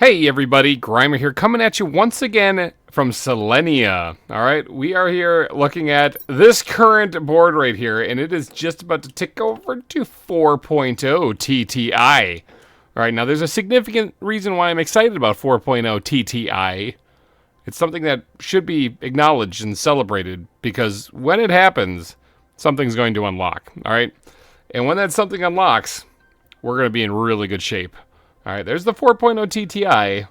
Hey everybody, GReimer here, coming at you once again from Selenia. Alright, we are here looking at this current board right here, and it is just about to tick over to 4.0 TTI. Alright, now there's a significant reason why I'm excited about 4.0 TTI. It's something that should be acknowledged and celebrated, because when it happens, something's going to unlock. Alright, and when that something unlocks, we're going to be in really good shape. Alright, there's the 4.0 TTI.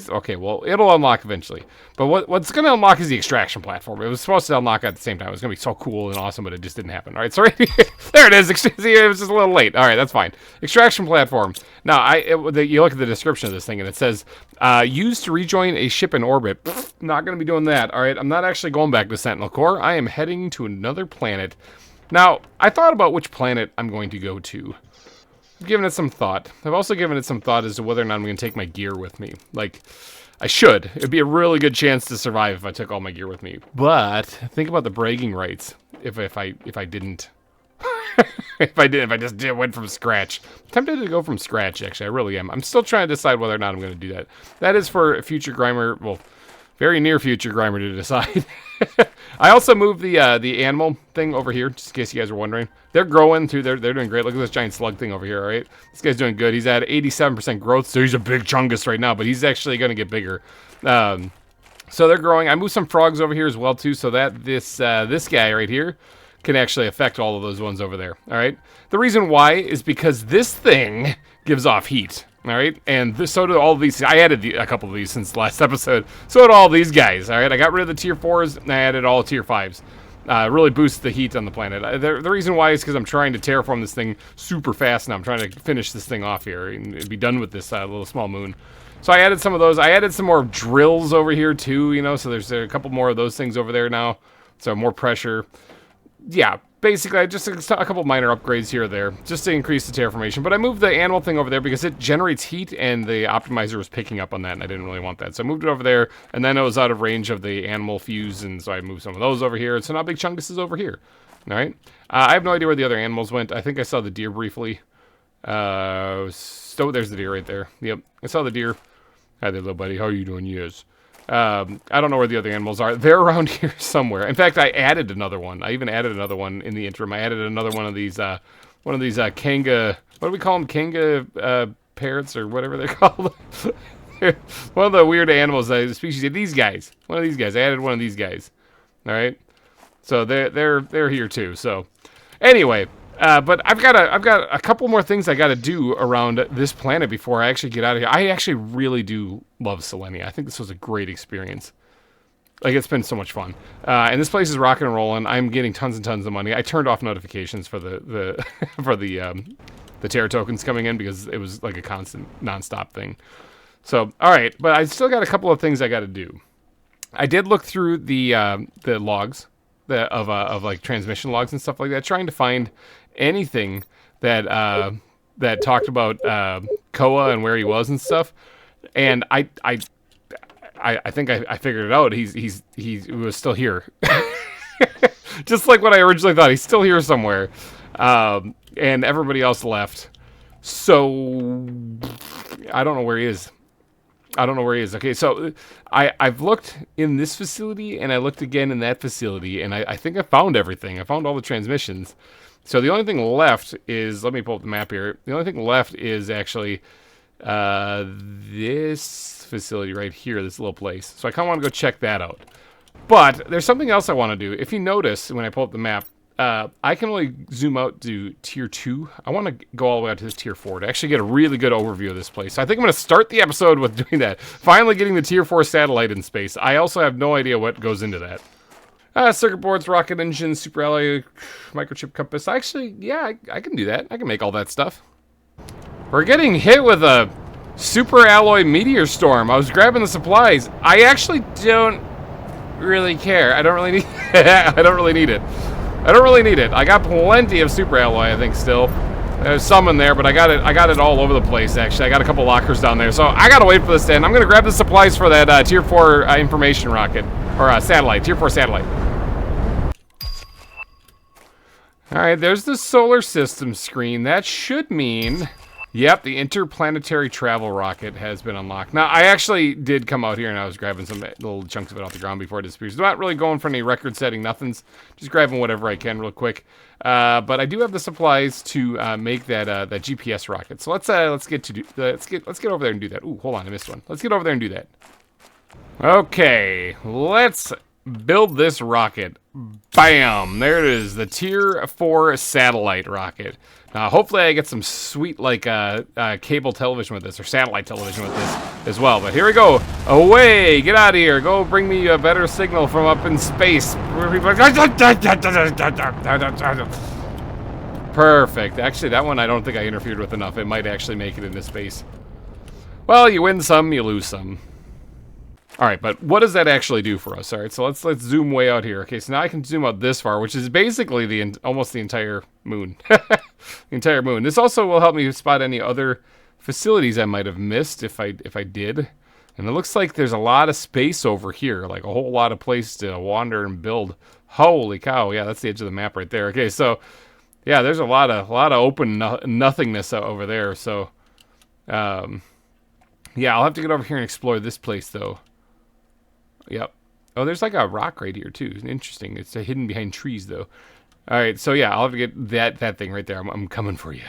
Okay, well, it'll unlock eventually. But what's going to unlock is the extraction platform. It was supposed to unlock at the same time. It was going to be so cool and awesome, but it just didn't happen. Alright, so right here, there it is. See, it was just a little late. Alright, that's fine. Extraction platform. Now, you look at the description of this thing, and it says, used to rejoin a ship in orbit. Pfft, not going to be doing that. Alright, I'm not actually going back to Sentinel Core. I am heading to another planet. Now, I thought about which planet I'm going to go to. I've given it some thought. I've also given it some thought as to whether or not I'm going to take my gear with me. Like, I should. It'd be a really good chance to survive if I took all my gear with me. But think about the bragging rights if I didn't. if I just went from scratch. I'm tempted to go from scratch, actually. I really am. I'm still trying to decide whether or not I'm going to do that. That is for future GReimer, well, very near future GReimer to decide. I also moved the animal thing over here, just in case you guys are wondering. They're growing too. They're doing great. Look at this giant slug thing over here, all right? This guy's doing good. He's at 87% growth, so he's a big chungus right now, but he's actually going to get bigger. So they're growing. I moved some frogs over here as well too, so that this guy right here can actually affect all of those ones over there, all right? The reason why is because this thing gives off heat. All right, and so do all these. I added a couple of these since the last episode. So did all these guys. All right, I got rid of the tier 4s and I added all tier 5s. Really boosts the heat on the planet. The reason why is because I'm trying to terraform this thing super fast now. I'm trying to finish this thing off here and be done with this little small moon. So I added some of those. I added some more drills over here too, you know, so there's a couple more of those things over there now. So more pressure. Yeah, basically just a couple minor upgrades here or there just to increase the terraformation. But I moved the animal thing over there because it generates heat and the optimizer was picking up on that and I didn't really want that. So I moved it over there and then it was out of range of the animal fuse and so I moved some of those over here. So now Big Chungus is over here. All right. I have no idea where the other animals went. I think I saw the deer briefly. So there's the deer right there. Yep. I saw the deer. Hi there, little buddy. How are you doing? Yes. I don't know where the other animals are. They're around here somewhere. In fact, I added another one. I even added another one in the interim. I added another one of these kanga, what do we call them? Kanga, parrots or whatever they're called. One of the weird animals, the species of these guys. One of these guys. I added one of these guys. All right. So they're here too. So anyway, but I've got a couple more things I got to do around this planet before I actually get out of here. I actually really do love Selenia. I think this was a great experience. Like, it's been so much fun. And this place is rocking and rolling. I'm getting tons and tons of money. I turned off notifications for the for the Terra tokens coming in because it was like a constant, nonstop thing. So, all right, but I still got a couple of things I got to do. I did look through the logs of like transmission logs and stuff like that, trying to find anything that that talked about Koa and where he was and stuff. And I think I figured it out. He was still here. Just like what I originally thought. He's still here somewhere. And everybody else left. So I don't know where he is. Okay, so I've looked in this facility and I looked again in that facility and I think I found everything. I found all the transmissions. So the only thing left is, let me pull up the map here. The only thing left is actually this facility right here, this little place. So I kind of want to go check that out. But there's something else I want to do. If you notice, when I pull up the map, I can only zoom out to tier 2. I want to go all the way out to this tier 4 to actually get a really good overview of this place. So I think I'm going to start the episode with doing that. Finally getting the tier 4 satellite in space. I also have no idea what goes into that. Circuit boards, rocket engines, super alloy, microchip compass. Actually, yeah, I can do that. I can make all that stuff. We're getting hit with a super alloy meteor storm. I was grabbing the supplies. I actually don't really care. I don't really need I don't really need it. I don't really need it. I got plenty of super alloy, I think, still. There's some in there, but I got it all over the place, actually. I got a couple lockers down there. So I gotta wait for this to end. I'm gonna grab the supplies for that tier 4 information rocket. Or satellite, tier 4 satellite. All right, there's the solar system screen. That should mean, yep, the interplanetary travel rocket has been unlocked. Now, I actually did come out here and I was grabbing some little chunks of it off the ground before it disappears. Not really going for any record-setting nothings. Just grabbing whatever I can real quick. But I do have the supplies to make that that GPS rocket. So let's get over there and do that. Ooh, hold on, I missed one. Let's get over there and do that. Okay, let's build this rocket. Bam! There it is, the Tier 4 satellite rocket. Now, hopefully I get some sweet, like, cable television with this, or satellite television with this as well. But here we go. Away! Get out of here. Go bring me a better signal from up in space. Perfect. Actually, that one I don't think I interfered with enough. It might actually make it into space. Well, you win some, you lose some. All right, but what does that actually do for us? All right, so let's zoom way out here. Okay, so now I can zoom out this far, which is basically almost the entire moon. The entire moon. This also will help me spot any other facilities I might have missed if I did. And it looks like there's a lot of space over here, like a whole lot of place to wander and build. Holy cow! Yeah, that's the edge of the map right there. Okay, so yeah, there's a lot of open nothingness over there. So yeah, I'll have to get over here and explore this place though. Yep. Oh, there's like a rock right here too. Interesting. It's hidden behind trees though. All right. So yeah, I'll have to get that thing right there. I'm coming for you.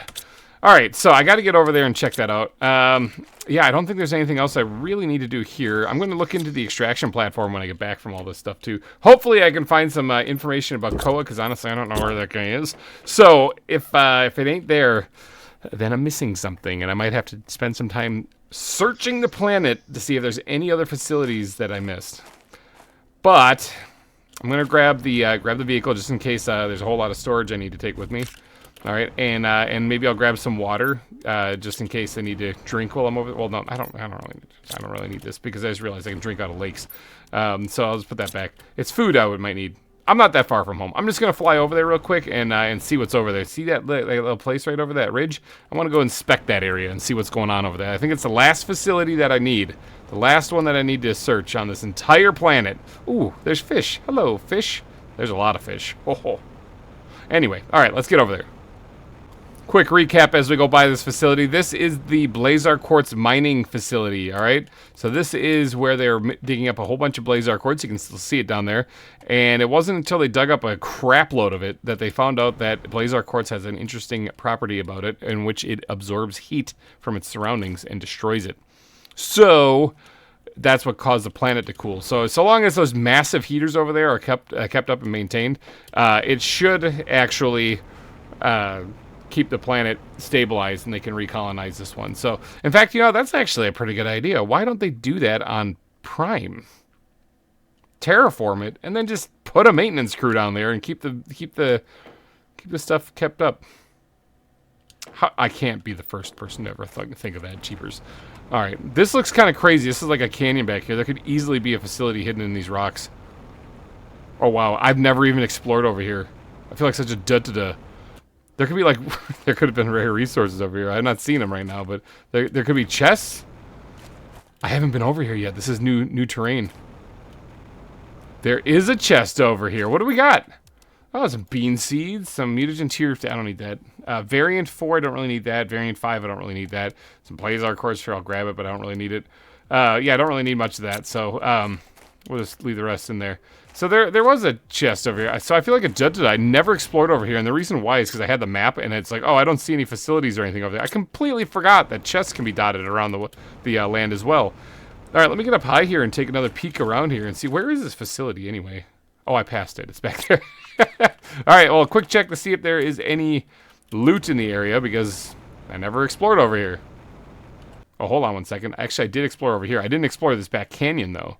All right. So I got to get over there and check that out. Yeah, I don't think there's anything else I really need to do here. I'm going to look into the extraction platform when I get back from all this stuff too. Hopefully I can find some information about Koa, because honestly I don't know where that guy is. So if it ain't there, then I'm missing something, and I might have to spend some time searching the planet to see if there's any other facilities that I missed. But I'm gonna grab the vehicle just in case there's a whole lot of storage I need to take with me. All right, and maybe I'll grab some water just in case I need to drink while I'm over. Well, no, I don't really need this because I just realized I can drink out of lakes. So I'll just put that back. It's food I might need. I'm not that far from home. I'm just gonna fly over there real quick and see what's over there. See that little place right over that ridge? I want to go inspect that area and see what's going on over there. I think it's the last facility that I need. The last one that I need to search on this entire planet. Ooh, there's fish. Hello, fish. There's a lot of fish. Oh. Anyway, all right, let's get over there. Quick recap as we go by this facility. This is the Blazar Quartz mining facility, all right? So this is where they're digging up a whole bunch of Blazar Quartz. You can still see it down there. And it wasn't until they dug up a crap load of it that they found out that Blazar Quartz has an interesting property about it in which it absorbs heat from its surroundings and destroys it. So that's what caused the planet to cool. So long as those massive heaters over there are kept up and maintained, it should actually keep the planet stabilized and they can recolonize this one. So, in fact, that's actually a pretty good idea. Why don't they do that on Prime? Terraform it and then just put a maintenance crew down there and keep the stuff kept up. I can't be the first person to ever think of that. Jeepers. All right, this looks kind of crazy. This is like a canyon back here. There could easily be a facility hidden in these rocks. Oh wow, I've never even explored over here. I feel like such a duh. There could be like, there could have been rare resources over here. I'm not seeing them right now, but there could be chests. I haven't been over here yet. This is new terrain. There is a chest over here. What do we got? Oh, some bean seeds, some mutagen tier. I don't need that. Variant 4, I don't really need that. Variant 5, I don't really need that. Some Blazar Quartz, sure, I'll grab it, but I don't really need it. Yeah, I don't really need much of that, so we'll just leave the rest in there. So there was a chest over here. So I feel like a judge. I never explored over here, and the reason why is because I had the map, and it's like, oh, I don't see any facilities or anything over there. I completely forgot that chests can be dotted around the land as well. All right, let me get up high here and take another peek around here and see, where is this facility anyway? Oh, I passed it. It's back there. All right, well, a quick check to see if there is any loot in the area, because I never explored over here. Oh, hold on one second. Actually, I did explore over here. I didn't explore this back canyon, though,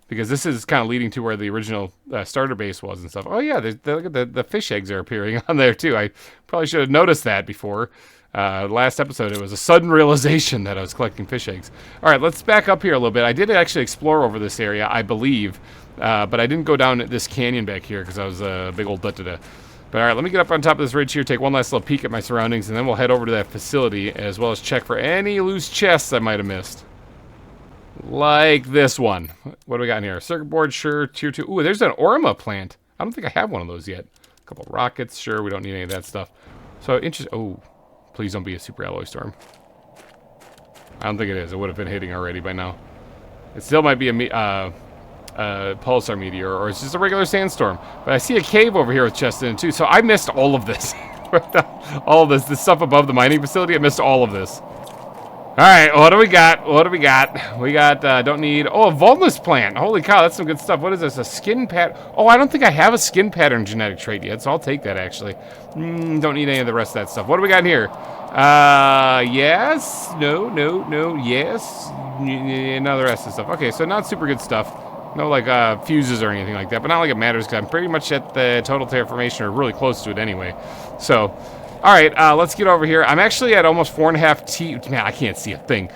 because this is kind of leading to where the original starter base was and stuff. Oh, yeah, look at the fish eggs are appearing on there, too. I probably should have noticed that before. Last episode, it was a sudden realization that I was collecting fish eggs. All right, let's back up here a little bit. I did actually explore over this area, I believe, but I didn't go down this canyon back here because I was a big old da-da-da. But all right, let me get up on top of this ridge here, take one last little peek at my surroundings, and then we'll head over to that facility, as well as check for any loose chests I might have missed. Like this one. What do we got in here? Circuit board, sure, tier 2. Ooh, there's an Orma plant. I don't think I have one of those yet. A couple rockets. Sure, we don't need any of that stuff. So, oh, please don't be a super alloy storm. I don't think it is. It would have been hitting already by now. It still might be a pulsar meteor, or it's just a regular sandstorm. But I see a cave over here with chests in it too, so I missed all of this. All of this stuff above the mining facility, I missed all of this. Alright, what do we got? What do we got? We got, don't need, oh, a vulnus plant. Holy cow, that's some good stuff. What is this? A skin pattern? Oh, I don't think I have a skin pattern genetic trait yet, so I'll take that, actually. Don't need any of the rest of that stuff. What do we got in here? Yes. No, yes. None of the rest of the stuff. Okay, so not super good stuff. No, like, fuses or anything like that, but not like it matters, because I'm pretty much at the total terraformation, or really close to it anyway. So, alright, let's get over here. I'm actually at almost 4.5 T... Man, I can't see a thing.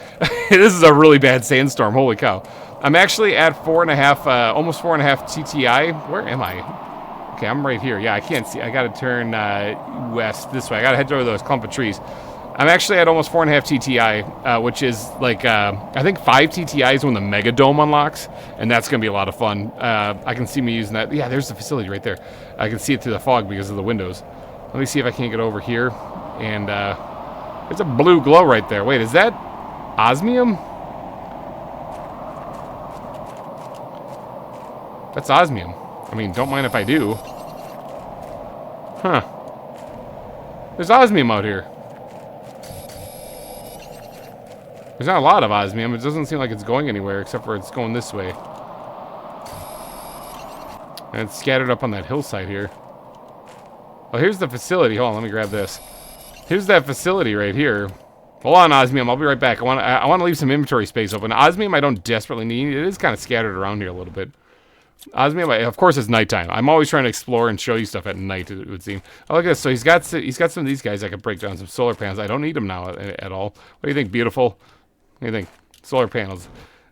This is a really bad sandstorm, holy cow. I'm actually at 4.5, almost 4.5 TTI. Where am I? Okay, I'm right here. Yeah, I can't see. I gotta turn, west this way. I gotta head over those clump of trees. I'm actually at almost 4.5 TTI, which is like, I think 5 TTI is when the Mega Dome unlocks, and that's going to be a lot of fun. I can see me using that. Yeah, there's the facility right there. I can see it through the fog because of the windows. Let me see if I can't get over here. And there's a blue glow right there. Wait, is that osmium? That's osmium. I mean, don't mind if I do. Huh. There's osmium out here. There's not a lot of osmium. It doesn't seem like it's going anywhere, except for it's going this way. And it's scattered up on that hillside here. Oh, here's the facility. Hold on, let me grab this. Here's that facility right here. Hold on, osmium. I'll be right back. I want to leave some inventory space open. Osmium I don't desperately need. It is kind of scattered around here a little bit. Osmium, of course, it's nighttime. I'm always trying to explore and show you stuff at night, it would seem. Oh, look at this. So he's got some of these guys I could break down, some solar panels. I don't need them now at all. What do you think, beautiful? What do you think? Solar panels.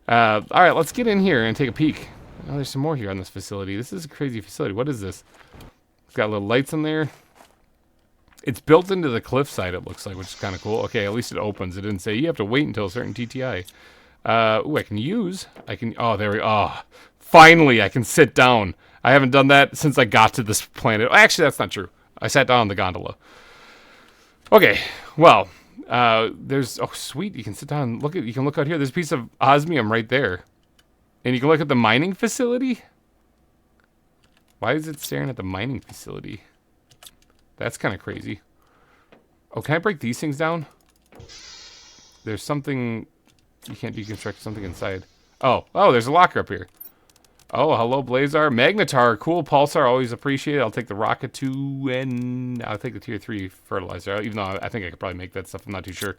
All right, let's get in here and take a peek. Oh, there's some more here on this facility. This is a crazy facility. What is this? It's got little lights in there. It's built into the cliffside, it looks like, which is kind of cool. Okay, at least it opens. It didn't say you have to wait until a certain TTI. Ooh, I can use. Oh, there we go. Oh, finally, I can sit down. I haven't done that since I got to this planet. Actually, that's not true. I sat down on the gondola. Okay, well... there's, oh sweet, you can sit down and you can look out here. There's a piece of osmium right there. And you can look at the mining facility. Why is it staring at the mining facility? That's kind of crazy. Oh, can I break these things down? There's something, you can't deconstruct something inside. Oh, there's a locker up here. Oh, hello, Blazar. Magnetar, cool. Pulsar, always appreciate it. I'll take the Rocket 2, and I'll take the Tier 3 fertilizer. Even though I think I could probably make that stuff. I'm not too sure.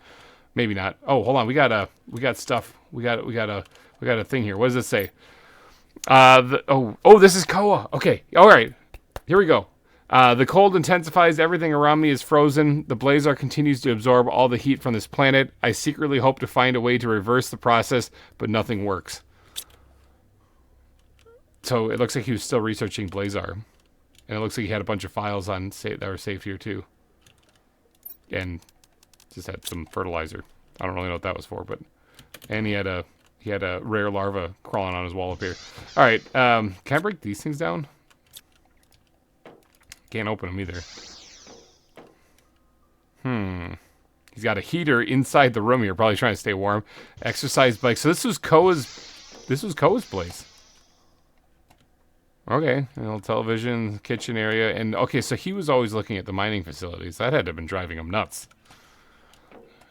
Maybe not. Oh, hold on. We got stuff. We got a thing here. What does this say? This is Koa. Okay. All right. Here we go. The cold intensifies. Everything around me is frozen. The Blazar continues to absorb all the heat from this planet. I secretly hope to find a way to reverse the process, but nothing works. So it looks like he was still researching Blazar. And it looks like he had a bunch of files on that were saved here too. And just had some fertilizer. I don't really know what that was for, but and he had a rare larva crawling on his wall up here. Alright, can I break these things down? Can't open them either. He's got a heater inside the room here, probably trying to stay warm. Exercise bike. So this was Koa's place. Okay, television, kitchen area, and okay, so he was always looking at the mining facilities. That had to have been driving him nuts.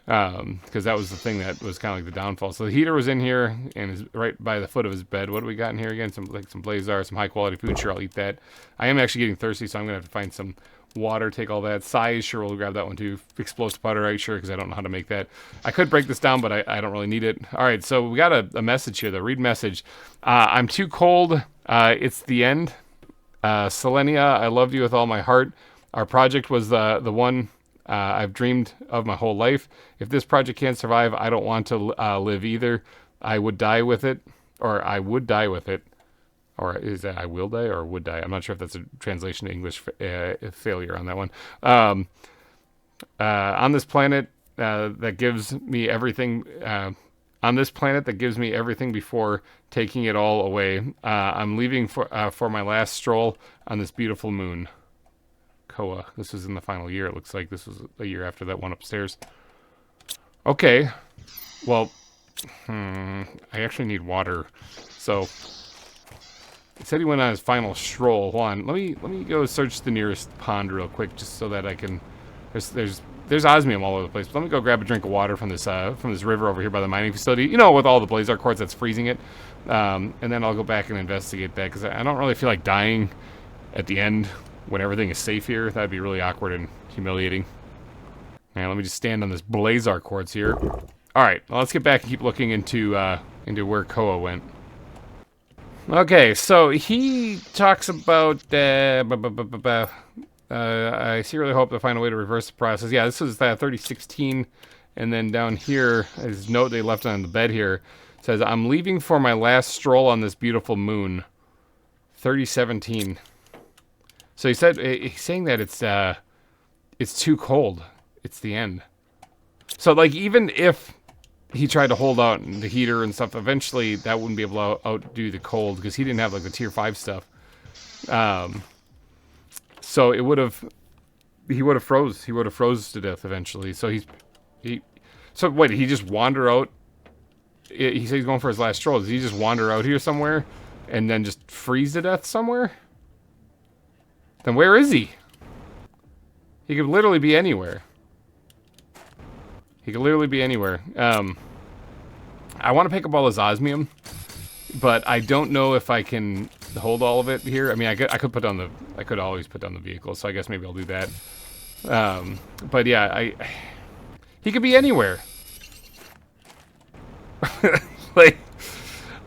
Because that was the thing that was kind of like the downfall. So the heater was in here, and is right by the foot of his bed. What do we got in here again? Some Blazar, some high quality food. Sure, I'll eat that. I am actually getting thirsty, so I'm gonna have to find some water, take all that. Size, sure, we'll grab that one too. Explosive putterite, sure, because I don't know how to make that. I could break this down, but I don't really need it. All right, so we got a message here, the read message. I'm too cold. It's the end. Selenia, I loved you with all my heart. Our project was the one I've dreamed of my whole life. If this project can't survive, I don't want to live either. I would die with it, or I would die with it. Or is that I will die or would die? I'm not sure if that's a translation to English failure on that one. On this planet that gives me everything... on this planet that gives me everything before taking it all away. I'm leaving for my last stroll on this beautiful moon. Koa. This was in the final year. It looks like this was a year after that one upstairs. Okay. Well, I actually need water. So, he said he went on his final stroll. Hold on. Let me go search the nearest pond real quick, just so that I can. There's osmium all over the place. But let me go grab a drink of water from this river over here by the mining facility. You know, with all the blazar quartz that's freezing it. And then I'll go back and investigate that, because I don't really feel like dying at the end when everything is safe here. That'd be really awkward and humiliating. And let me just stand on this blazar quartz here. All right, well, let's get back and keep looking into where Koa went. Okay, so he talks about I sincerely hope to find a way to reverse the process. Yeah, this is 3016, and then down here, his note they left on the bed here says, "I'm leaving for my last stroll on this beautiful moon." 3017. So he's saying that it's too cold. It's the end. So like, even if he tried to hold out the heater and stuff, eventually that wouldn't be able to outdo the cold, because he didn't have like the tier 5 stuff. So he would have froze to death eventually. So so wait, did he just wander out? He said he's going for his last stroll. Does he just wander out here somewhere and then just freeze to death somewhere? Then where is he? He could literally be anywhere. He could literally be anywhere. I want to pick up all his osmium, but I don't know if I can hold all of it here. I mean, I could always put down the vehicle, so I guess maybe I'll do that. But yeah, he could be anywhere. Like,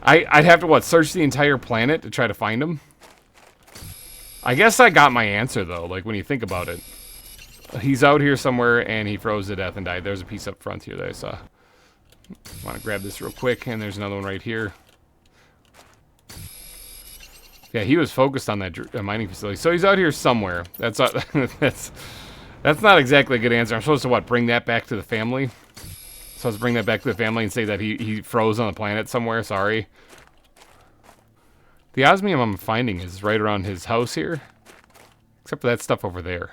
I'd have to search the entire planet to try to find him. I guess I got my answer though. Like, when you think about it. He's out here somewhere, and he froze to death and died. There's a piece up front here that I saw. I want to grab this real quick, and there's another one right here. Yeah, he was focused on that mining facility. So he's out here somewhere. That's not exactly a good answer. I'm supposed to, bring that back to the family? So let's bring that back to the family and say that he froze on the planet somewhere. Sorry. The osmium I'm finding is right around his house here. Except for that stuff over there.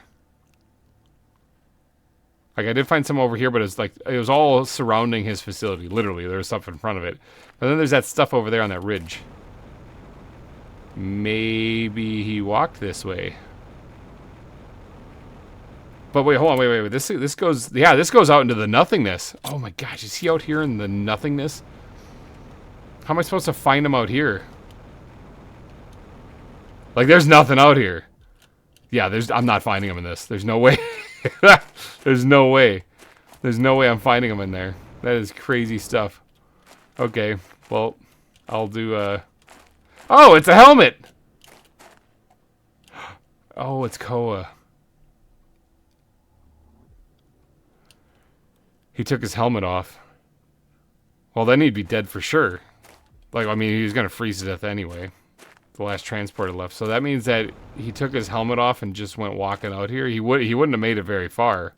Like, I did find some over here, but it was all surrounding his facility. Literally, there was stuff in front of it. But then there's that stuff over there on that ridge. Maybe he walked this way. But wait, hold on, wait. This goes out into the nothingness. Oh my gosh, is he out here in the nothingness? How am I supposed to find him out here? Like, there's nothing out here. Yeah, I'm not finding him in this. There's no way. There's no way. There's no way I'm finding him in there. That is crazy stuff. Okay, well, I'll do, Oh, it's a helmet! Oh, it's Koa. He took his helmet off. Well, then he'd be dead for sure. Like, I mean, he was gonna freeze to death anyway. The last transporter left. So that means that he took his helmet off and just went walking out here. He wouldn't have made it very far.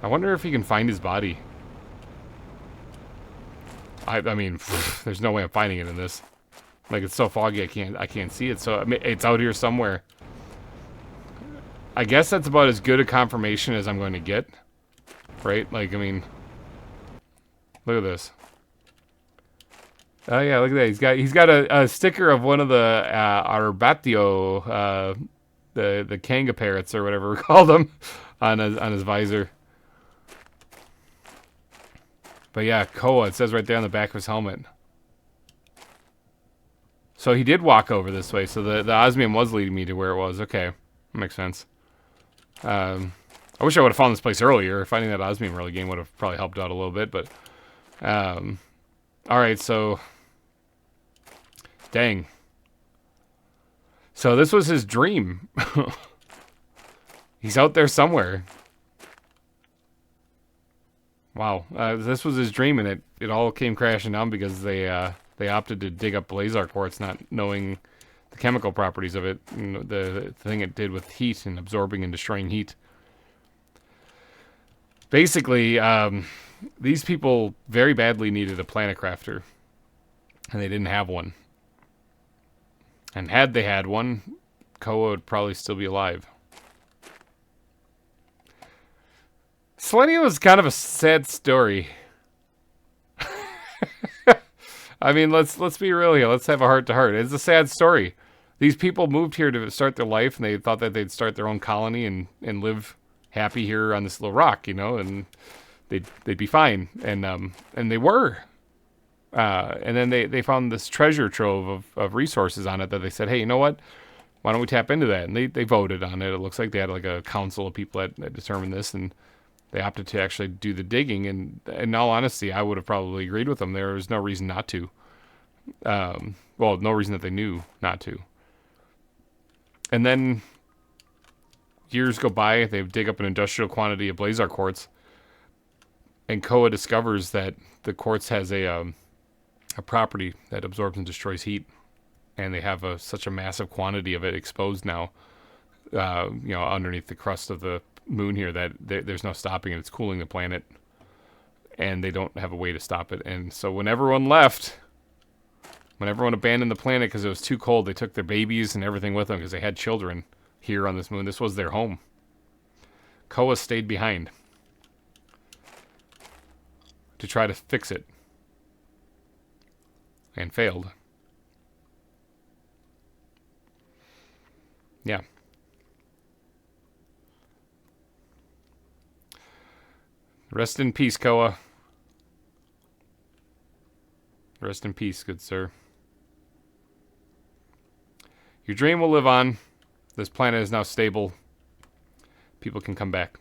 I wonder if he can find his body. I mean, there's no way I'm finding it in this. Like, it's so foggy I can't see it. So I mean, it's out here somewhere. I guess that's about as good a confirmation as I'm going to get. Right? Like, I mean, look at this. Oh yeah, look at that. He's got a sticker of one of the Arbatio, the Kanga parrots or whatever we call them, on his visor. But yeah, Koa, it says right there on the back of his helmet. So he did walk over this way, so the osmium was leading me to where it was. Okay, that makes sense. I wish I would have found this place earlier. Finding that osmium early game would have probably helped out a little bit, but alright, so dang. So this was his dream. He's out there somewhere. Wow, this was his dream, and it all came crashing down because they opted to dig up blazar quartz, not knowing the chemical properties of it, you know, the thing it did with heat and absorbing and destroying heat. Basically, these people very badly needed a planet crafter, and they didn't have one. And had they had one, Koa would probably still be alive. Selenia was kind of a sad story. I mean, let's be real here. Let's have a heart-to-heart. It's a sad story. These people moved here to start their life, and they thought that they'd start their own colony and live happy here on this little rock, you know, and they'd be fine. And they were. And then they found this treasure trove of resources on it that they said, hey, you know what? Why don't we tap into that? And they voted on it. It looks like they had like a council of people that determined this, and they opted to actually do the digging. And in all honesty, I would have probably agreed with them. There was no reason not to. Well, no reason that they knew not to. And then years go by, they dig up an industrial quantity of blazar quartz, and Koa discovers that the quartz has a property that absorbs and destroys heat, and they have such a massive quantity of it exposed now, you know, underneath the crust of the moon here that there's no stopping it. It's cooling the planet, and they don't have a way to stop it. And so when everyone left, when everyone abandoned the planet because it was too cold, they took their babies and everything with them because they had children here on this moon. This was their home. Koa stayed behind to try to fix it, and failed. Yeah. Rest in peace, Koa. Rest in peace, good sir. Your dream will live on. This planet is now stable. People can come back.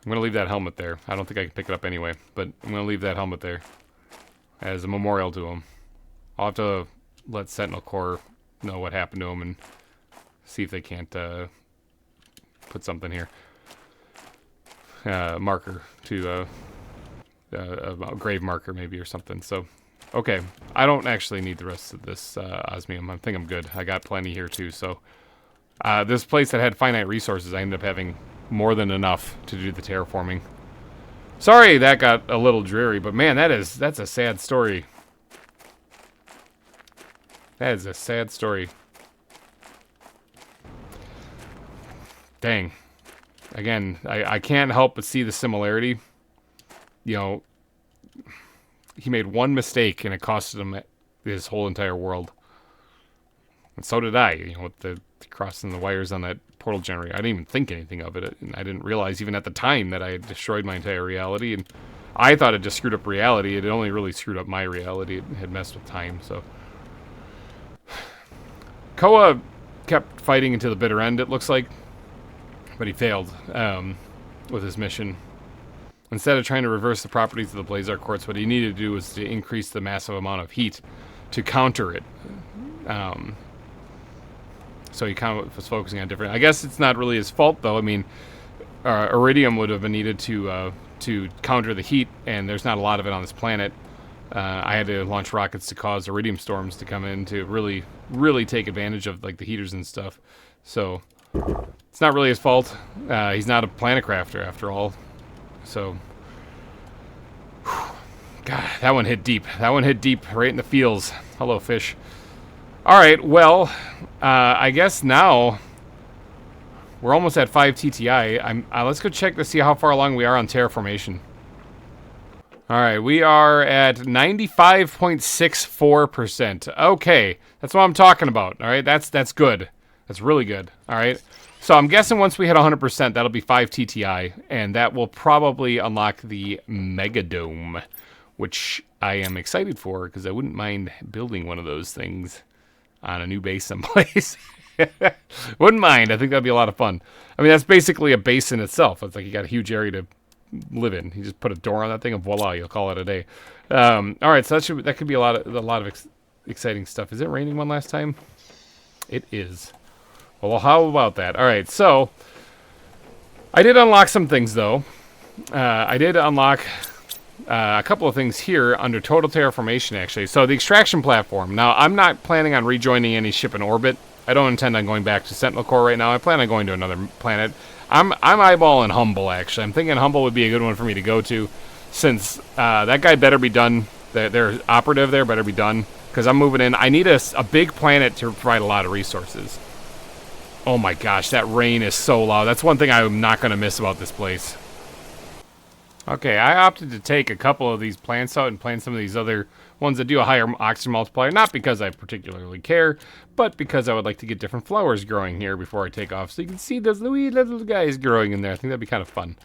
I'm going to leave that helmet there. I don't think I can pick it up anyway, but I'm going to leave that helmet there as a memorial to him. I'll have to let Sentinel Corps know what happened to him and see if they can't put something here. Marker to a grave marker maybe or something. So, okay. I don't actually need the rest of this osmium. I think I'm good. I got plenty here too. So, this place that had finite resources, I ended up having more than enough to do the terraforming. Sorry that got a little dreary, but man, that's a sad story. That is a sad story. Dang. Again, I can't help but see the similarity. You know, he made one mistake and it costed him his whole entire world. And so did I, you know, with the crossing the wires on that portal generator. I didn't even think anything of it, and I didn't realize even at the time that I had destroyed my entire reality, and I thought it just screwed up reality. It only really screwed up my reality. It had messed with time, so. Koa kept fighting until the bitter end, it looks like, but he failed with his mission. Instead of trying to reverse the properties of the blazar quartz, what he needed to do was to increase the massive amount of heat to counter it. So he kind of was focusing on different. I guess it's not really his fault, though. I mean, iridium would have been needed to counter the heat, and there's not a lot of it on this planet. I had to launch rockets to cause iridium storms to come in to really, really take advantage of like the heaters and stuff. So it's not really his fault. He's not a planet crafter after all. So, God, that one hit deep. That one hit deep right in the feels. Hello, fish. All right, well, I guess now we're almost at 5 TTI. Let's go check to see how far along we are on terraformation. All right, we are at 95.64%. Okay, that's what I'm talking about. All right, that's good. That's really good. All right, so I'm guessing once we hit 100%, that'll be 5 TTI, and that will probably unlock the Megadome, which I am excited for because I wouldn't mind building one of those things on a new base someplace. Wouldn't mind. I think that'd be a lot of fun. I mean, that's basically a base in itself. It's like you got a huge area to live in. You just put a door on that thing and voila, you'll call it a day. All right, so that could be a lot of exciting stuff. Is it raining one last time? It is. Well, how about that? All right, so I did unlock some things though. I did unlock a couple of things here under total terraformation, actually. So the extraction platform. Now, I'm not planning on rejoining any ship in orbit. I don't intend on going back to Sentinel Corps right now. I plan on going to another planet. I'm eyeballing Humble, actually. I'm thinking Humble would be a good one for me to go to, since that guy better be done. Their operative there better be done because I'm moving in. I need a big planet to provide a lot of resources. Oh my gosh, that rain is so loud. That's one thing I'm not going to miss about this place. Okay, I opted to take a couple of these plants out and plant some of these other ones that do a higher oxygen multiplier. Not because I particularly care, but because I would like to get different flowers growing here before I take off. So you can see those wee little guys growing in there. I think that'd be kind of fun.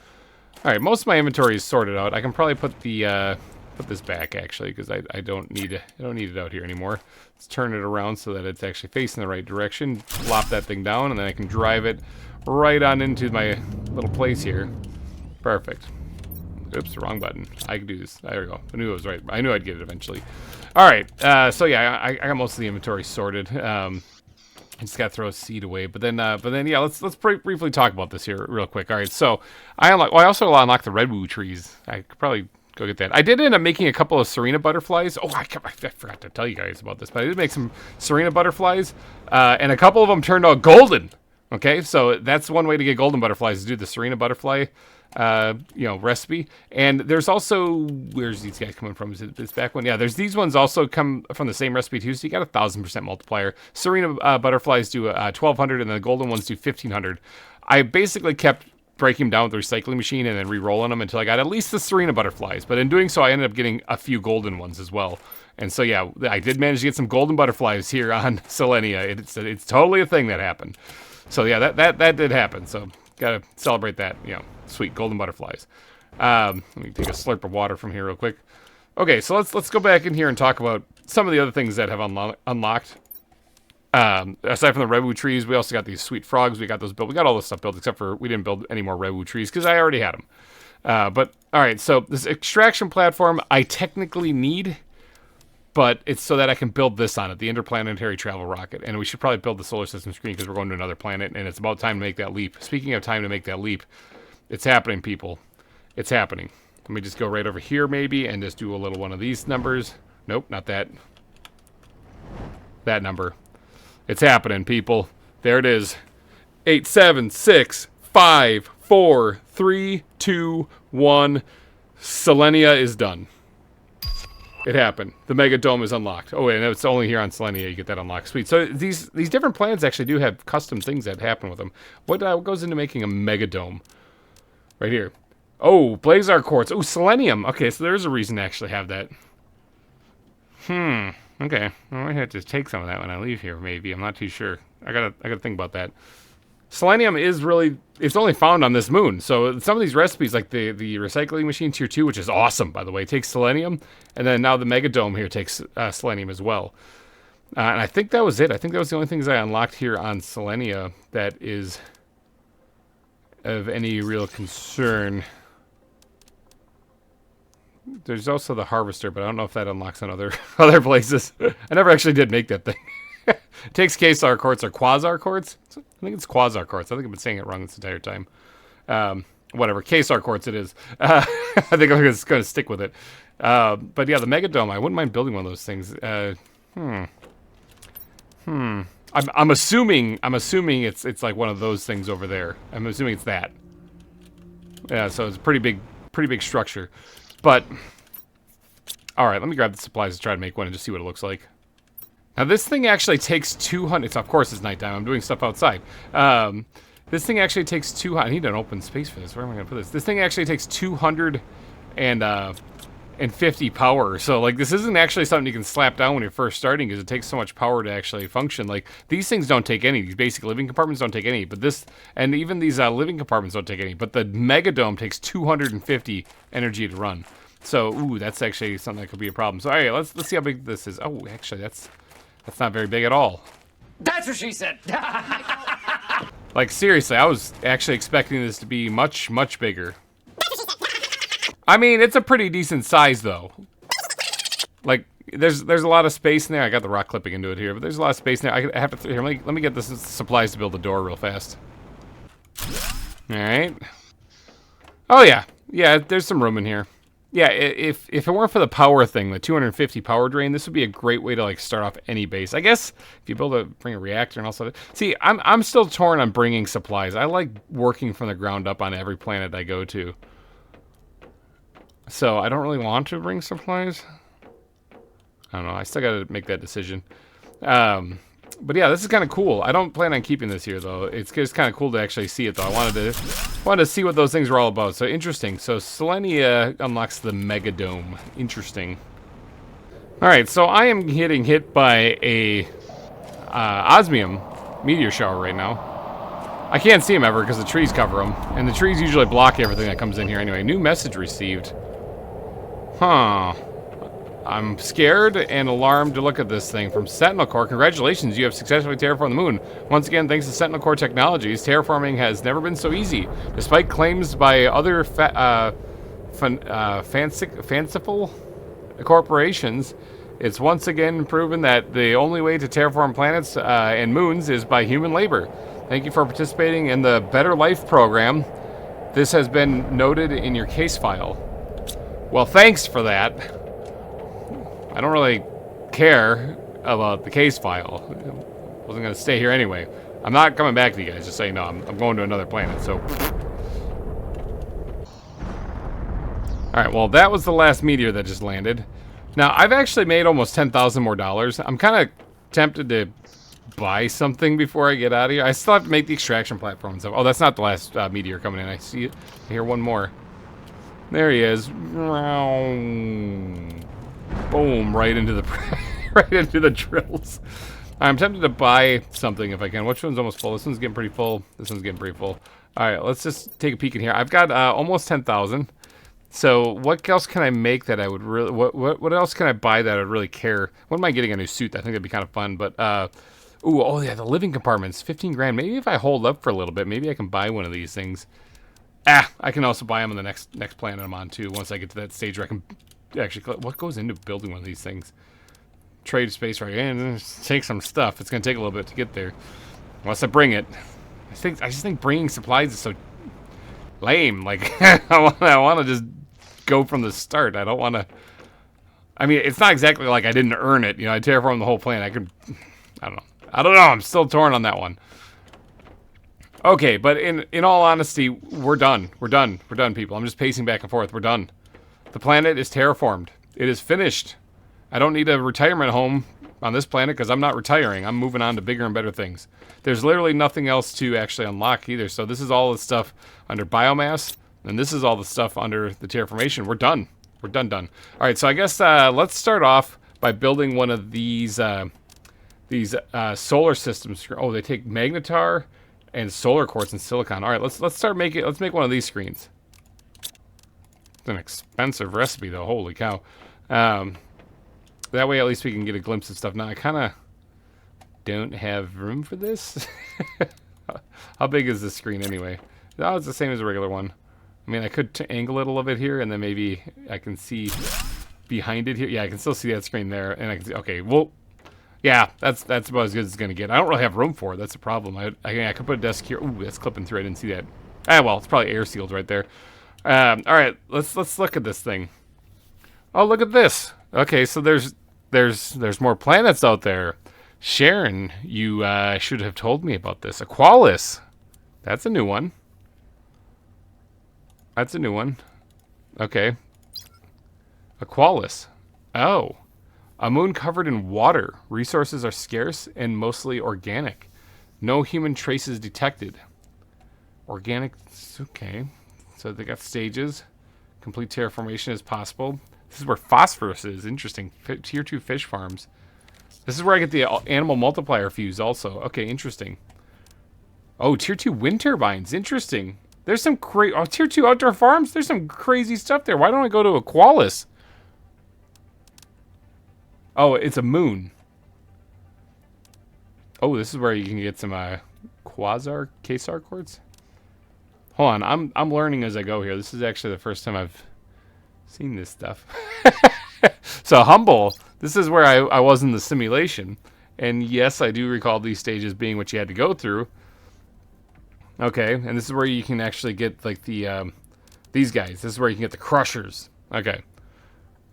All right, most of my inventory is sorted out. I can probably put the put this back actually because I don't need it out here anymore. Let's turn it around so that it's actually facing the right direction. Plop that thing down, and then I can drive it right on into my little place here. Perfect. Oops, wrong button. I can do this. There we go. I knew it was right. I knew I'd get it eventually. All right. So yeah, I got most of the inventory sorted. I just got to throw a seed away. But then yeah, let's briefly talk about this here real quick. All right. So I also unlocked the redwood trees. I could probably go get that. I did end up making a couple of Serena butterflies. Oh, I forgot to tell you guys about this, but I did make some Serena butterflies, and a couple of them turned out golden. Okay, so that's one way to get golden butterflies, is do the Serena butterfly recipe. And there's also, where's these guys coming from? Is it this back one? Yeah, there's these ones also come from the same recipe too, so you got 1,000% multiplier. Serena butterflies do 1,200, and the golden ones do 1,500. I basically kept breaking them down with the recycling machine and then re-rolling them until I got at least the Serena butterflies. But in doing so, I ended up getting a few golden ones as well. And so yeah, I did manage to get some golden butterflies here on Selenia. It's totally a thing that happened. So yeah, that did happen. So gotta celebrate that. Sweet golden butterflies. Let me take a slurp of water from here real quick. Okay, so let's go back in here and talk about some of the other things that have unlocked. Aside from the redwood trees, we also got these sweet frogs. We got those built. We got all this stuff built, except for we didn't build any more redwood trees because I already had them. But all right, so this extraction platform I technically need, but it's so that I can build this on it, the interplanetary travel rocket. And we should probably build the solar system screen because we're going to another planet, and it's about time to make that leap. Speaking of time to make that leap, it's happening, people. It's happening. Let me just go right over here maybe and just do a little one of these numbers. Nope, not that. That number. It's happening, people. There it is. 8, 7, 6, 5, 4, 3, 2, 1. Selenia is done. It happened. The Mega Dome is unlocked. Oh, and it's only here on Selenia you get that unlocked. Sweet. So these different planets actually do have custom things that happen with them. What goes into making a Mega Dome? Right here. Oh, Blazar Quartz. Oh, Selenium. Okay, so there's a reason to actually have that. Okay. I might have to take some of that when I leave here, maybe. I'm not too sure. I gotta think about that. Selenium is really, it's only found on this moon. So some of these recipes, like the recycling machine tier 2, which is awesome, by the way, takes selenium. And then now the Mega Dome here takes selenium as well. And I think that was it. I think that was the only things I unlocked here on Selenia that is of any real concern. There's also the harvester, but I don't know if that unlocks on other places. I never actually did make that thing. It takes Quasar Quartz or Quasar Quartz. I think it's Quasar Quartz. I think I've been saying it wrong this entire time. Whatever, Quasar Quartz it is. I think I'm just going to stick with it. But yeah, the Mega Dome. I wouldn't mind building one of those things. I'm assuming it's like one of those things over there. I'm assuming it's that. Yeah, so it's a pretty big structure. But all right, let me grab the supplies to try to make one and just see what it looks like. Now this thing actually takes 200. Of course, it's nighttime. I'm doing stuff outside. This thing actually takes 200. I need an open space for this. Where am I gonna put this? This thing actually takes 250 power. So like this isn't actually something you can slap down when you're first starting, because it takes so much power to actually function. Like these things don't take any. These basic living compartments don't take any. But this, and even these living compartments don't take any. But the Mega Dome takes 250 energy to run. So ooh, that's actually something that could be a problem. So all right, let's see how big this is. Oh, actually that's not very big at all. That's what she said. Like seriously, I was actually expecting this to be much bigger. I mean, it's a pretty decent size though. Like there's a lot of space in there. I got the rock clipping into it here, but there's a lot of space in there. I have to here. Let me get the supplies to build the door real fast. All right. Oh yeah, there's some room in here. Yeah, if it weren't for the power thing, the 250 power drain, this would be a great way to like start off any base. I guess if you bring a reactor and also, see, I'm still torn on bringing supplies. I like working from the ground up on every planet I go to. So I don't really want to bring supplies. I don't know. I still got to make that decision. But yeah, this is kind of cool. I don't plan on keeping this here though. It's just kind of cool to actually see it though. I wanted to see what those things were all about. So interesting. So Selenia unlocks the Megadome. Interesting. All right, so I am getting hit by a osmium meteor shower right now. I can't see them ever because the trees cover them, and the trees usually block everything that comes in here anyway. New message received. Huh. I'm scared and alarmed to look at this thing. From Sentinel Core, congratulations, you have successfully terraformed the moon. Once again, thanks to Sentinel Core technologies, terraforming has never been so easy. Despite claims by other fanciful corporations, it's once again proven that the only way to terraform planets and moons is by human labor. Thank you for participating in the Better Life program. This has been noted in your case file. Well, thanks for that. I don't really care about the case file. I wasn't going to stay here anyway. I'm not coming back to you guys, just so you know. I'm going to another planet, so... Alright, well, that was the last meteor that just landed. Now, I've actually made almost $10,000 more. I'm kind of tempted to buy something before I get out of here. I still have to make the extraction platform and stuff. Oh, that's not the last meteor coming in. I see it. I hear one more. There he is. Boom, right into the right into the drills. I'm tempted to buy something if I can. Which one's almost full? This one's getting pretty full. This one's getting pretty full. All right, let's just take a peek in here. I've got almost 10,000. So what else can I make that I would really? What else can I buy that I'd really care? What am I getting? A new suit? I think that'd be kind of fun. But oh yeah, the living compartments, 15 grand. Maybe if I hold up for a little bit, maybe I can buy one of these things. I can also buy them on the next planet I'm on too. Once I get to that stage where I can actually, what goes into building one of these things? Trade space right in. Take some stuff. It's gonna take a little bit to get there. Unless I bring it. I just think bringing supplies is so lame. Like I want to just go from the start. I don't want to. I mean, it's not exactly like I didn't earn it. You know, I terraformed the whole planet. I don't know. I'm still torn on that one. Okay, but in all honesty, we're done. We're done, people. I'm just pacing back and forth. We're done. The planet is terraformed. It is finished. I don't need a retirement home on this planet because I'm not retiring. I'm moving on to bigger and better things. There's literally nothing else to actually unlock either. So this is all the stuff under biomass, and this is all the stuff under the terraformation. We're done. We're done. All right, so I guess let's start off by building one of these solar systems. Oh, they take magnetar and solar quartz and silicon. All right, let's make one of these screens. It's an expensive recipe though. Holy cow. That way at least we can get a glimpse of stuff. Now I kind of don't have room for this. How big is this screen anyway? No, it's the same as a regular one. I mean, I could angle it a little bit here, and then maybe I can see behind it here. Yeah, I can still see that screen there, and I can see. Okay, well, yeah, that's about as good as it's gonna get. I don't really have room for it. That's the problem. I could put a desk here. Ooh, that's clipping through. I didn't see that. Ah, well, it's probably air sealed right there. All right, let's look at this thing. Oh, look at this. Okay, so there's more planets out there. Sharon, you should have told me about this. Aqualis. That's a new one. That's a new one. Okay. Aqualis. Oh. A moon covered in water. Resources are scarce and mostly organic. No human traces detected. Organic. Okay. So they got stages. Complete terraformation is possible. This is where phosphorus is. Interesting. Tier 2 fish farms. This is where I get the animal multiplier fuse also. Okay, interesting. Oh, Tier 2 wind turbines. Interesting. There's some Tier 2 outdoor farms? There's some crazy stuff there. Why don't I go to Aqualis? Oh, it's a moon. Oh, this is where you can get some Quasar quartz. Hold on, I'm learning as I go here. This is actually the first time I've seen this stuff. So Humble, this is where I was in the simulation. And yes, I do recall these stages being what you had to go through. Okay, and this is where you can actually get like the these guys. This is where you can get the crushers. Okay.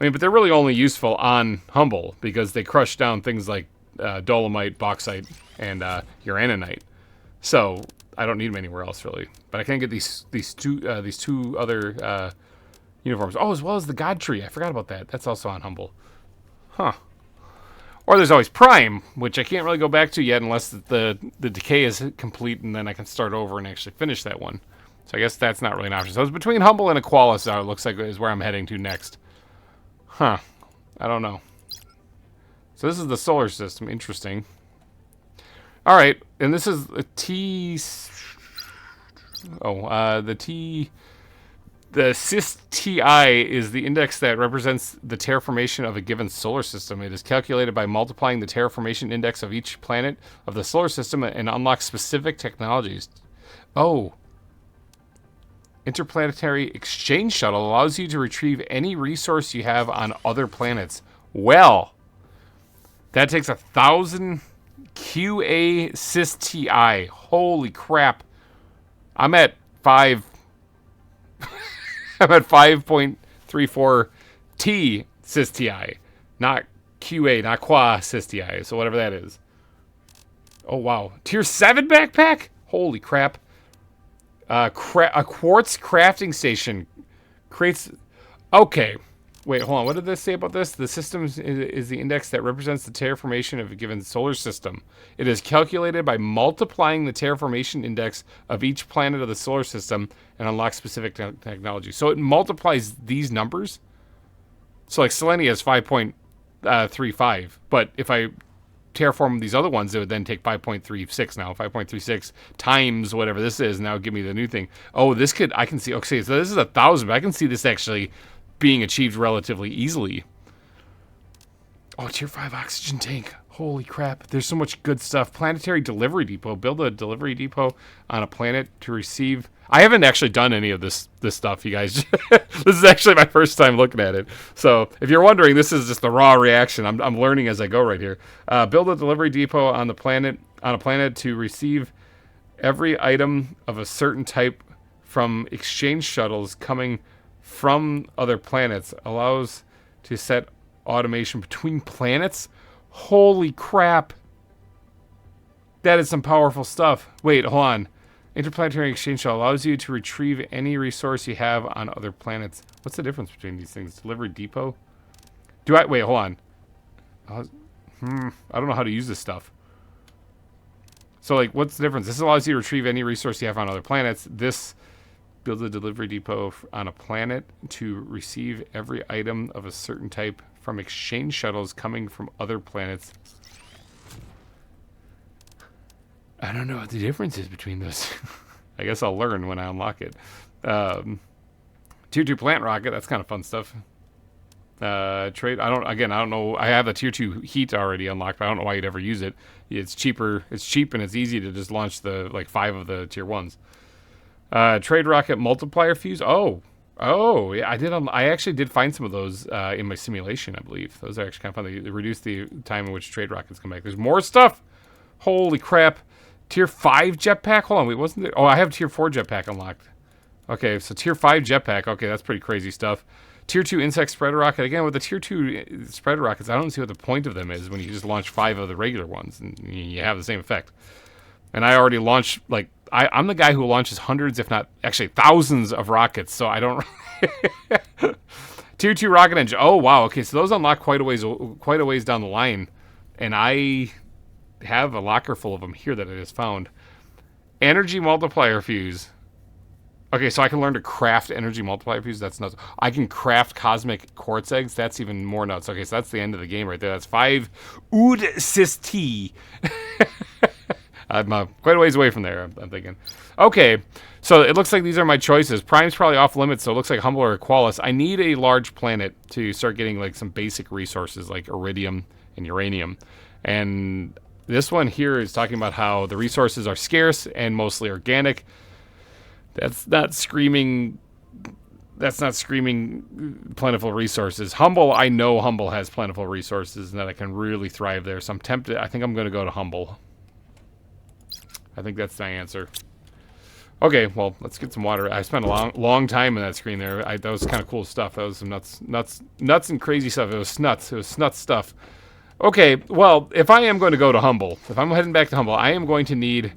I mean, but they're really only useful on Humble because they crush down things like dolomite, bauxite, and uraninite. So I don't need them anywhere else really. But I can get these two other uniforms. Oh, as well as the God Tree. I forgot about that. That's also on Humble. Huh. Or there's always Prime, which I can't really go back to yet unless the decay is complete, and then I can start over and actually finish that one. So I guess that's not really an option. So it's between Humble and Equalis, it looks like is where I'm heading to next. Huh. I don't know. So this is the solar system. Interesting. All right. And this is a T... Oh, the SysTI is the index that represents the terraformation of a given solar system. It is calculated by multiplying the terraformation index of each planet of the solar system and unlocks specific technologies. Oh. Interplanetary Exchange Shuttle allows you to retrieve any resource you have on other planets. Well, that takes 1,000 QA SysTI. Holy crap. I'm at 5... I'm at 5.34 T SysTI, not QA, not Qua SysTI, so whatever that is. Oh, wow. Tier 7 backpack? Holy crap. A quartz crafting station creates... Okay. Wait, hold on. What did this say about this? The system is the index that represents the terraformation of a given solar system. It is calculated by multiplying the terraformation index of each planet of the solar system and unlocks specific technology. So it multiplies these numbers. So like Selenia is 5.35, but if I terraform these other ones, it would then take 5.36 now. 5.36 times whatever this is, now give me the new thing. Oh, this could... I can see... Okay, so this is 1,000, but I can see this actually... being achieved relatively easily. Oh, tier 5 oxygen tank. Holy crap. There's so much good stuff. Planetary delivery depot. Build a delivery depot on a planet to receive... I haven't actually done any of this stuff, you guys. This is actually my first time looking at it. So if you're wondering, this is just the raw reaction. I'm learning as I go right here. Build a delivery depot on a planet to receive every item of a certain type from exchange shuttles coming from other planets. Allows to set automation between planets. Holy crap. That is some powerful stuff. Wait, hold on. Interplanetary exchange shuttle allows you to retrieve any resource you have on other planets. What's the difference between these things? Delivery depot? Wait, hold on. I don't know how to use this stuff. So, like, what's the difference? This allows you to retrieve any resource you have on other planets. This builds a delivery depot on a planet to receive every item of a certain type from exchange shuttles coming from other planets. I don't know what the difference is between those. I guess I'll learn when I unlock it. Tier 2 plant rocket, that's kind of fun stuff. Trade, I don't know. I have a tier 2 heat already unlocked, but I don't know why you'd ever use it. It's cheaper, it's cheap, and it's easy to just launch the, like, 5 of the tier 1s. Trade rocket multiplier fuse. Oh, yeah, I actually did find some of those in my simulation, I believe. Those are actually kind of fun. They reduce the time in which trade rockets come back. There's more stuff. Holy crap. Tier 5 jetpack? Hold on, wait, wasn't there? Oh, I have tier 4 jetpack unlocked. Okay, so tier 5 jetpack. Okay, that's pretty crazy stuff. Tier 2 insect spreader rocket. Again, with the tier 2 spreader rockets, I don't see what the point of them is when you just launch 5 of the regular ones and you have the same effect. And I already launched, like, I'm the guy who launches hundreds, if not actually thousands of rockets, so I don't... Tier 2 rocket engine. Oh, wow. Okay, so those unlock quite a ways down the line. And I have a locker full of them here that I just found. Energy multiplier fuse. Okay, so I can learn to craft energy multiplier fuse. That's nuts. I can craft cosmic quartz eggs. That's even more nuts. Okay, so that's the end of the game right there. That's 5 Ood Sis-T. I'm quite a ways away from there, I'm thinking. Okay, so it looks like these are my choices. Prime's probably off limits, so it looks like Humble or Equalis. I need a large planet to start getting like some basic resources like iridium and uranium. And this one here is talking about how the resources are scarce and mostly organic. That's not screaming plentiful resources. Humble, I know Humble has plentiful resources and that I can really thrive there. So I'm tempted. I think I'm going to go to Humble. I think that's my answer. Okay, well, let's get some water. I spent a long time in that screen there. That was kind of cool stuff. That was some nuts and crazy stuff. It was snuts. It was snuts stuff. Okay, well, if I am going to go to Humble, if I'm heading back to Humble, I am going to need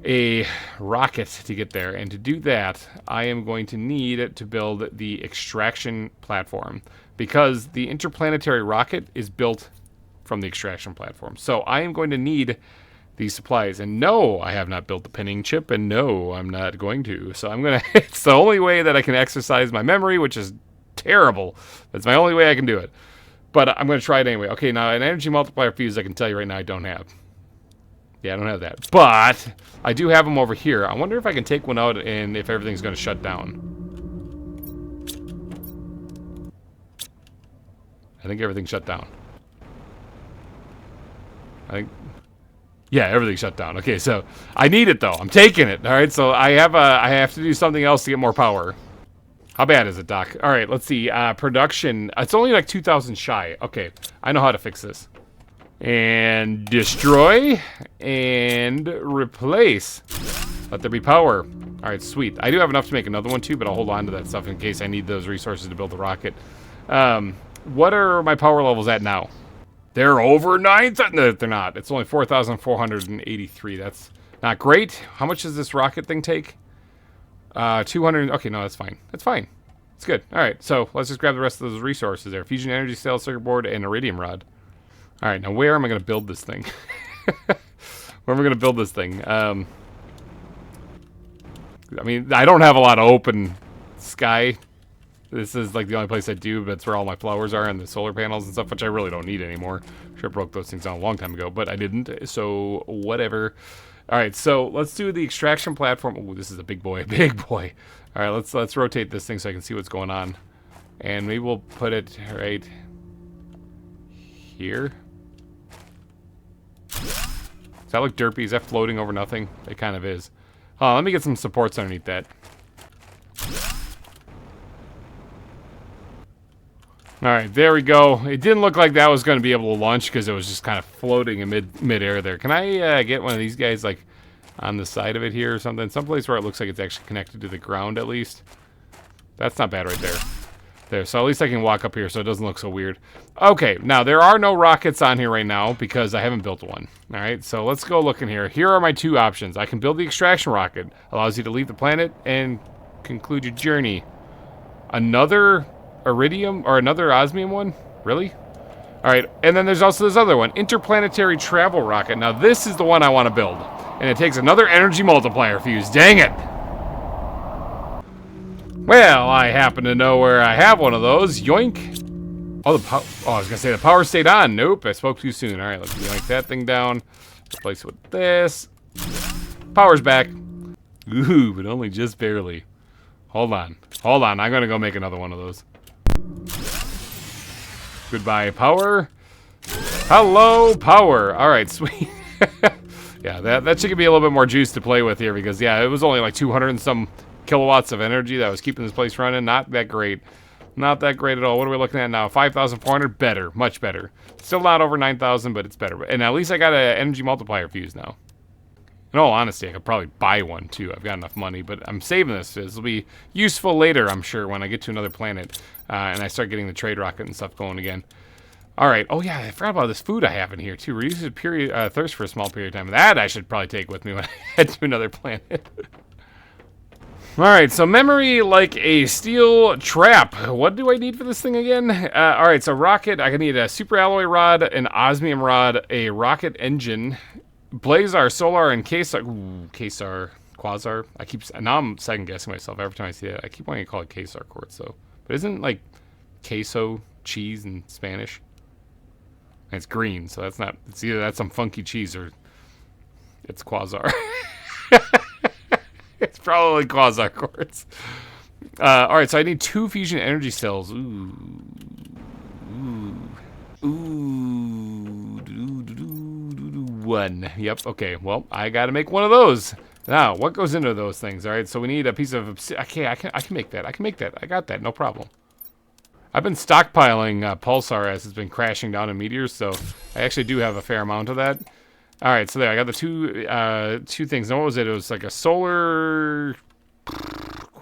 a rocket to get there. And to do that, I am going to need to build the extraction platform. Because the interplanetary rocket is built from the extraction platform. So I am going to need these supplies. And no, I have not built the pinning chip, and no, I'm not going to. So I'm going to, it's the only way that I can exercise my memory, which is terrible. That's my only way I can do it. But I'm going to try it anyway. Okay, now an energy multiplier fuse, I can tell you right now, I don't have. Yeah, I don't have that. But I do have them over here. I wonder if I can take one out and if everything's going to shut down. I think everything shut down. I think... Yeah, everything shut down. Okay, so I need it though. I'm taking it. All right, so I have to do something else to get more power. How bad is it, Doc? All right, let's see. Production. It's only like 2,000 shy. Okay, I know how to fix this. And destroy and replace. Let there be power. All right, sweet. I do have enough to make another one too, but I'll hold on to that stuff in case I need those resources to build the rocket. What are my power levels at now? They're over 9,000. No, they're not. It's only 4,483. That's not great. How much does this rocket thing take? 200. Okay, no, that's fine. That's fine. It's good. All right, so let's just grab the rest of those resources there. Fusion energy cell, circuit board, and iridium rod. All right, now where am I going to build this thing? Where am I going to build this thing? I mean, I don't have a lot of open sky. This is like the only place I do, but it's where all my flowers are and the solar panels and stuff, which I really don't need anymore. Sure, broke those things down a long time ago, but I didn't, so whatever. All right, so let's do the extraction platform. Oh, this is a big boy, big boy. All right, let's rotate this thing so I can see what's going on, and maybe we'll put it right here. Does that look derpy? Is that floating over nothing? It kind of is. Let me get some supports underneath that. Alright, there we go. It didn't look like that was going to be able to launch because it was just kind of floating in mid-air there. Can I get one of these guys, like, on the side of it here or something? Someplace where it looks like it's actually connected to the ground, at least. That's not bad right there. There, so at least I can walk up here so it doesn't look so weird. Okay, now, there are no rockets on here right now because I haven't built one. Alright, so let's go look in here. Here are my two options. I can build the extraction rocket. Allows you to leave the planet and conclude your journey. Another... iridium or another osmium one? Really? All right, and then there's also this other one, interplanetary travel rocket. Now this is the one I want to build, and it takes another energy multiplier fuse. Dang it! Well, I happen to know where I have one of those. Yoink! Oh, I was gonna say the power stayed on. Nope, I spoke too soon. All right, let's yoink that thing down. Replace it with this. Power's back. Ooh, but only just barely. Hold on. Hold on. I'm gonna go make another one of those. Goodbye, power. Hello, power. All right, sweet. Yeah, that should give me a little bit more juice to play with here because, yeah, it was only like 200 and some kilowatts of energy that was keeping this place running. Not that great. Not that great at all. What are we looking at now? 5,400? Better. Much better. Still not over 9,000, but it's better. And at least I got an energy multiplier fuse now. In all honesty, I could probably buy one, too. I've got enough money, but I'm saving this. This will be useful later, I'm sure, when I get to another planet and I start getting the trade rocket and stuff going again. All right. Oh, yeah, I forgot about this food I have in here, too. Reduces thirst for a small period of time. That I should probably take with me when I head to another planet. All right, so memory like a steel trap. What do I need for this thing again? All right, so rocket. I can need a super alloy rod, an osmium rod, a rocket engine, Blazar, Solar, and Quasar. Ooh, Quasar. Now I'm second guessing myself every time I see that. I keep wanting to call it Quasar quartz, though. But isn't like queso cheese in Spanish? And it's green, so that's not. It's either that's some funky cheese or it's Quasar. It's probably Quasar quartz. All right, so I need 2 fusion energy cells. Ooh. One. Yep. Okay. Well, I got to make one of those. Now, what goes into those things? All right. So we need a piece of. Okay, I can make that. I can make that. I got that. No problem. I've been stockpiling pulsar as it's been crashing down in meteors, so I actually do have a fair amount of that. All right. So there, I got the two things. Now, what was it? It was like a solar.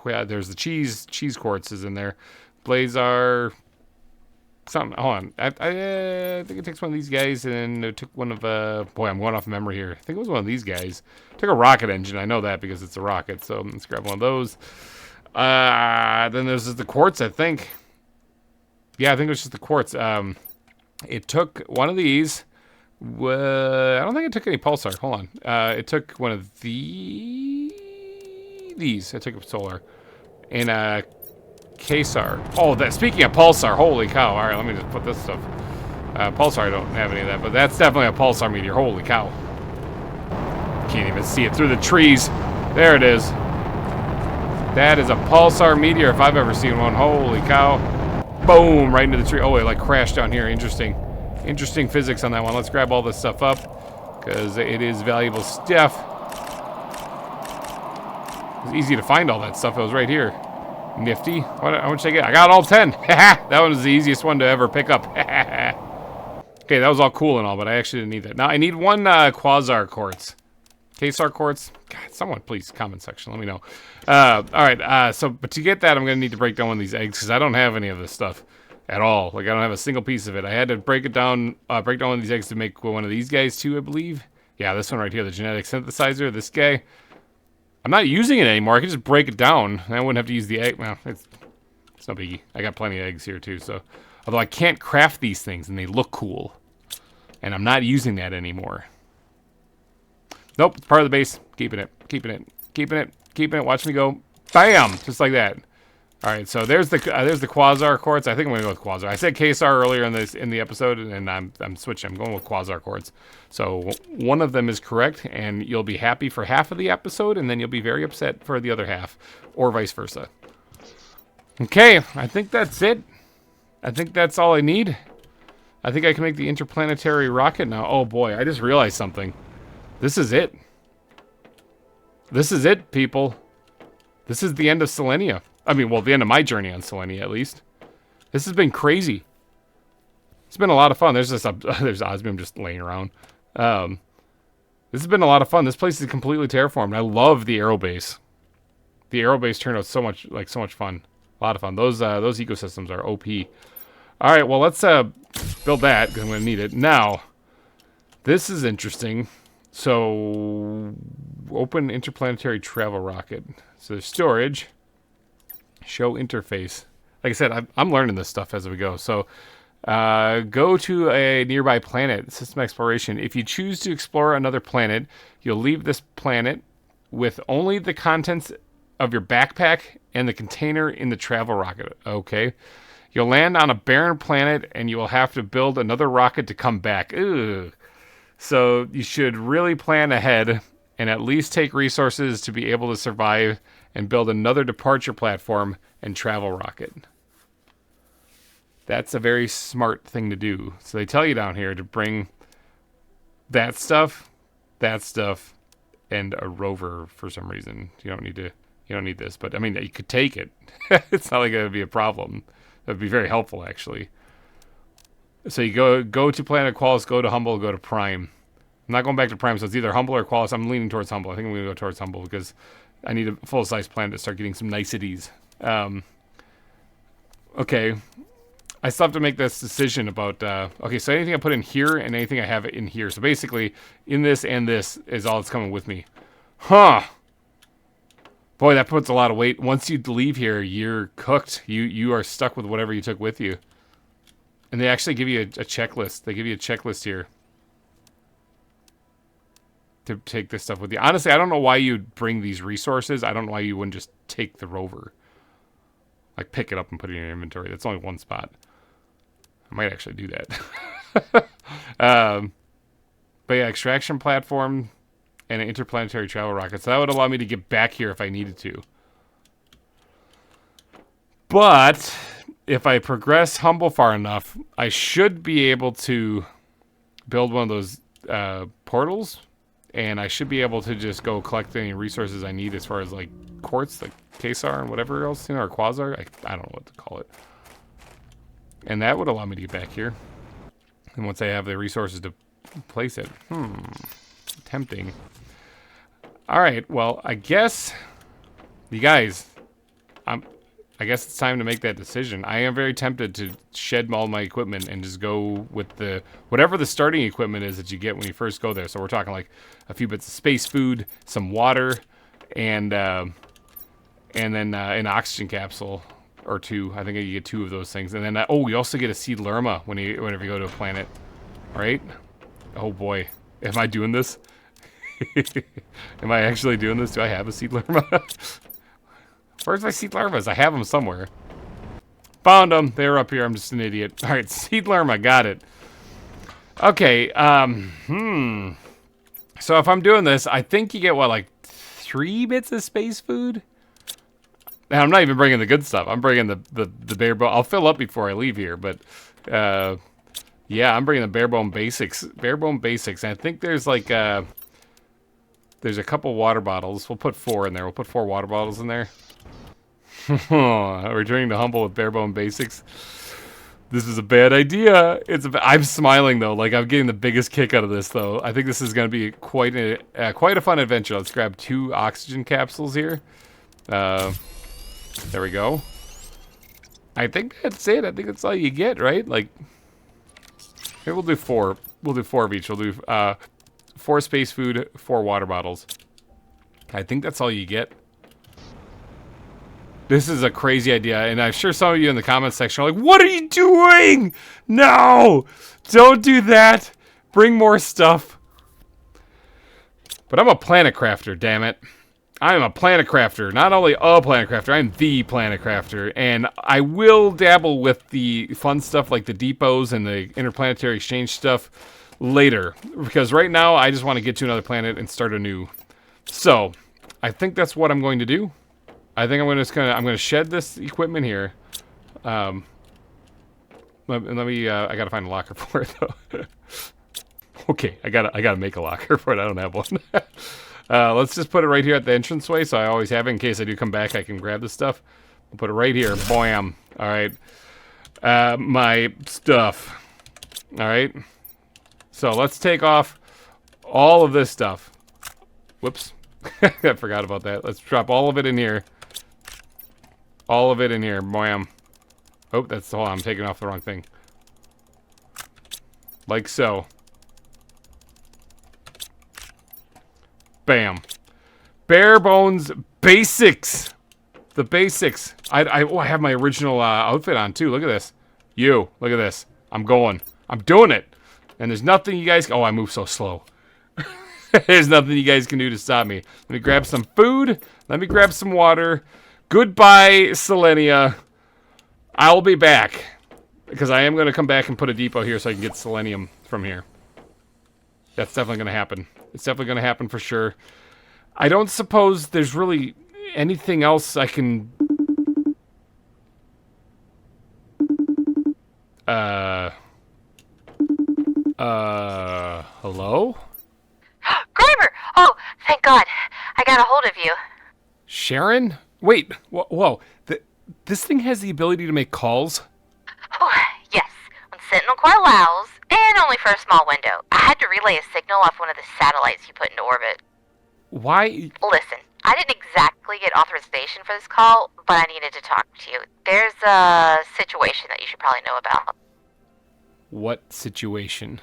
Yeah, there's the cheese quartz is in there. Blazar. Something. Hold on. I think it takes one of these guys, and it took one of boy, I'm going off memory here. I think it was one of these guys. It took a rocket engine. I know that because it's a rocket. So let's grab one of those. Then there's the quartz. I think. Yeah, I think it was just the quartz. It took one of these. I don't think it took any pulsar. Hold on. It took one of these. I took a solar. And Kesar. Oh, speaking of pulsar, holy cow. All right, let me just put this stuff. Pulsar, I don't have any of that, but that's definitely a pulsar meteor. Holy cow. Can't even see it through the trees. There it is. That is a pulsar meteor if I've ever seen one. Holy cow. Boom, right into the tree. Oh, it like crashed down here. Interesting. Interesting physics on that one. Let's grab all this stuff up because it is valuable stuff. It's easy to find all that stuff. It was right here. Nifty. How much did I get? I got all 10. That one was the easiest one to ever pick up. Okay, that was all cool and all, but I actually didn't need that. Now, I need one quasar quartz. Kesar quartz? God, someone please, comment section, let me know. Alright, but to get that, I'm going to need to break down one of these eggs, because I don't have any of this stuff at all. Like, I don't have a single piece of it. I had to break down one of these eggs to make one of these guys, too, I believe. Yeah, this one right here, the genetic synthesizer, this guy. I'm not using it anymore. I can just break it down. I wouldn't have to use the egg. Well, it's no biggie. I got plenty of eggs here, too, so... Although I can't craft these things, and they look cool. And I'm not using that anymore. Nope, it's part of the base. Keeping it, keeping it, keeping it, keeping it. Watch me go. Bam! Just like that. Alright, so there's the quasar quartz. I think I'm going to go with quasar. I said Kesar earlier in the episode, and I'm switching. I'm going with quasar quartz. So one of them is correct, and you'll be happy for half of the episode, and then you'll be very upset for the other half. Or vice versa. Okay, I think that's it. I think that's all I need. I think I can make the interplanetary rocket now. Oh boy, I just realized something. This is it. This is it, people. This is the end of Selenia. I mean, well, the end of my journey on Selenia, at least. This has been crazy. It's been a lot of fun. There's Osmium just laying around. This has been a lot of fun. This place is completely terraformed. I love the aerobase. The aerobase turned out so much fun. A lot of fun. Those ecosystems are OP. All right, well, let's build that because I'm going to need it. Now, this is interesting. So, open interplanetary travel rocket. So, there's storage. Show interface. Like I said, I'm learning this stuff as we go. So, go to a nearby planet. System exploration. If you choose to explore another planet, you'll leave this planet with only the contents of your backpack and the container in the travel rocket. Okay. You'll land on a barren planet, and you will have to build another rocket to come back. Ugh. So you should really plan ahead and at least take resources to be able to survive and build another departure platform and travel rocket. That's a very smart thing to do. So they tell you down here to bring that stuff, and a rover for some reason. You don't need this, but I mean, you could take it. It's not like it would be a problem. That would be very helpful, actually. So you go to Planet Qualis, go to Humble, go to Prime. I'm not going back to Prime, so it's either Humble or Qualis. I'm leaning towards Humble. I think I'm going to go towards Humble because I need a full-size planet to start getting some niceties. Okay. I still have to make this decision about... okay, so anything I put in here and anything I have in here. So basically, in this and this is all that's coming with me. Huh. Boy, that puts a lot of weight. Once you leave here, you're cooked. You are stuck with whatever you took with you. And they actually give you a checklist. They give you a checklist here to take this stuff with you. Honestly, I don't know why you'd bring these resources. I don't know why you wouldn't just take the rover. Like, pick it up and put it in your inventory. That's only one spot. I might actually do that. But yeah, extraction platform and an interplanetary travel rocket. So that would allow me to get back here if I needed to. But if I progress Humble far enough, I should be able to build one of those portals. And I should be able to just go collect any resources I need as far as, like, quartz, like Kesar and whatever else, or Quasar. I don't know what to call it. And that would allow me to get back here. And once I have the resources to place it. Tempting. Alright, well, I guess... You guys... I guess it's time to make that decision. I am very tempted to shed all my equipment and just go with the whatever the starting equipment is that you get when you first go there. So we're talking like a few bits of space food, some water, and then an oxygen capsule. or 2. I think you get 2 of those things. And then, oh, you also get a seed lerma whenever you go to a planet. Right? Oh boy. Am I doing this? Am I actually doing this? Do I have a seed lerma? Where's my seed lermas? I have them somewhere. Found them. They're up here. I'm just an idiot. All right, seed lerma. Got it. Okay. So if I'm doing this, I think you get, what, like 3 bits of space food? And I'm not even bringing the good stuff. I'm bringing the bare bone. I'll fill up before I leave here, but yeah, I'm bringing the bare bone basics. Bare bone basics. And I think there's like there's a couple water bottles. We'll put 4 in there. We'll put 4 water bottles in there. Returning to humble with bare bone basics. This is a bad idea. I'm smiling though, like I'm getting the biggest kick out of this though. I think this is going to be quite a fun adventure. Let's grab 2 oxygen capsules here. There we go. I think that's it. I think that's all you get, right? Like, maybe we'll do 4. We'll do 4 of each. We'll do 4 space food, 4 water bottles. I think that's all you get. This is a crazy idea, and I'm sure some of you in the comments section are like, what are you doing? No! Don't do that! Bring more stuff. But I'm a planet crafter, damn it. I am a planet crafter. Not only a planet crafter, I'm the planet crafter. And I will dabble with the fun stuff like the depots and the interplanetary exchange stuff later. Because right now, I just want to get to another planet and start anew. So, I think that's what I'm going to do. I think I'm gonna shed this equipment here. Let me. I gotta find a locker for it though. Okay, I gotta make a locker for it. I don't have one. Let's just put it right here at the entranceway, so I always have it in case I do come back. I can grab this stuff. I'll put it right here. Bam. All right. My stuff. All right. So let's take off all of this stuff. Whoops. I forgot about that. Let's drop all of it in here. All of it in here. Bam. Oh, that's the whole. I'm taking off the wrong thing. Like so. Bam. Bare bones basics. The basics. I have my original outfit on too. Look at this. Look at this. I'm going. I'm doing it. And there's nothing you guys. Oh, I move so slow. There's nothing you guys can do to stop me. Let me grab some food. Let me grab some water. Goodbye, Selenia. I'll be back. Because I am going to come back and put a depot here so I can get selenium from here. That's definitely going to happen. It's definitely going to happen for sure. I don't suppose there's really anything else I can... Hello? GReimer! Oh, thank God. I got a hold of you. Sharon? Wait, whoa. This thing has the ability to make calls? Oh, yes. When Sentinel Core allows, and only for a small window. I had to relay a signal off one of the satellites you put into orbit. Why? Listen, I didn't exactly get authorization for this call, but I needed to talk to you. There's a situation that you should probably know about. What situation?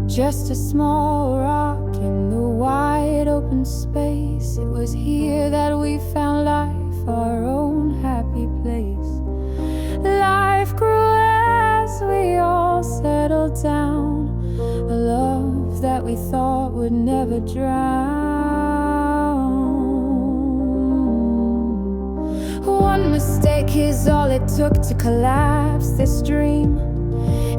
Just a small rock in the wide open space. It was here that we found life, our own happy place. Life grew as we all settled down, a love that we thought would never drown. One mistake is all it took to collapse this dream.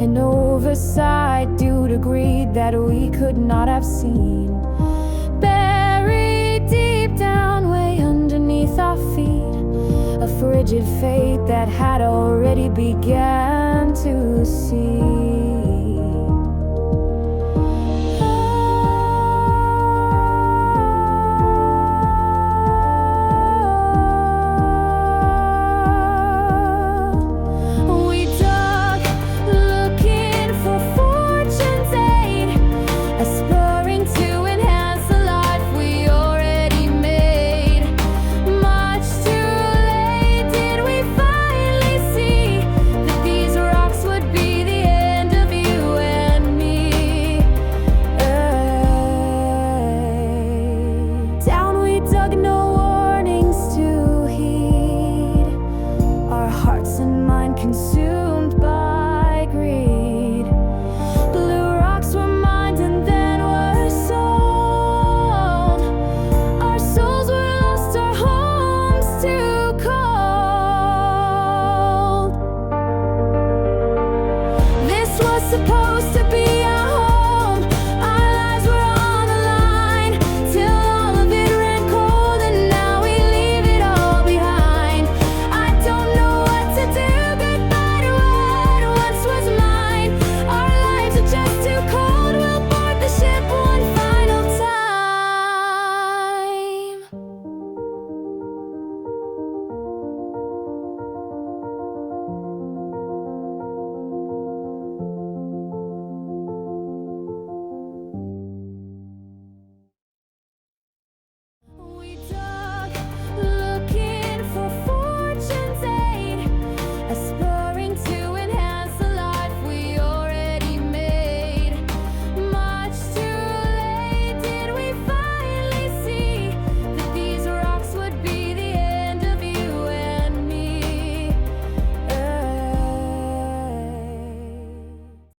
An oversight due to greed that we could not have seen. Buried deep down, way underneath our feet, a frigid fate that had already began to see. supposed